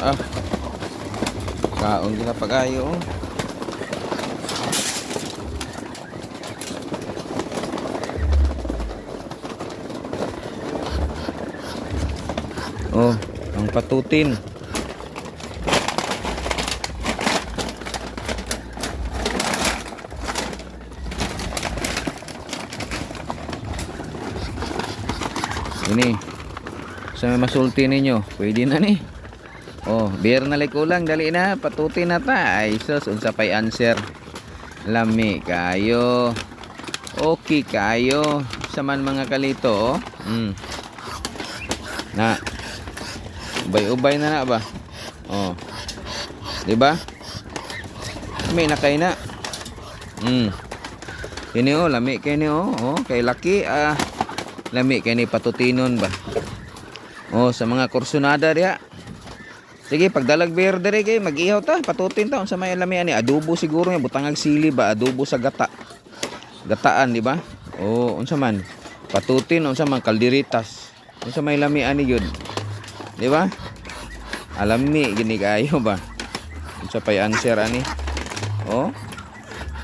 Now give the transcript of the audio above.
Ah, kaon gina pagayo. Oh, ang patutin. Ini. Sa may masulti ninyo, pwede na ni. Oh, beer na kulang, dali na, patutin na ta. Ay sus, unsa pay answer. Lami kayo. Okay kayo. Saman mga kalito, oh. Na. Ubay-ubay na ba? Oh. 'Di ba? May nakay na. Kini oh, lami kay ni oh. Oh, kay laki lami kay ni patutinon ba. Oh, sa mga kursunada diha. Sige, pagdalag beer dire kay mag-ihaw ta, patutin ta unsa may lami ani, adobo siguro nga butangag sili ba, adobo sa gata. Gataan, di ba? Oh, unsa man? Patutin unsa man kaldiritas. Unsa may lami ani gyud. Di ba? Alami gini kayo ba? Unsa pay answer ani? Oh,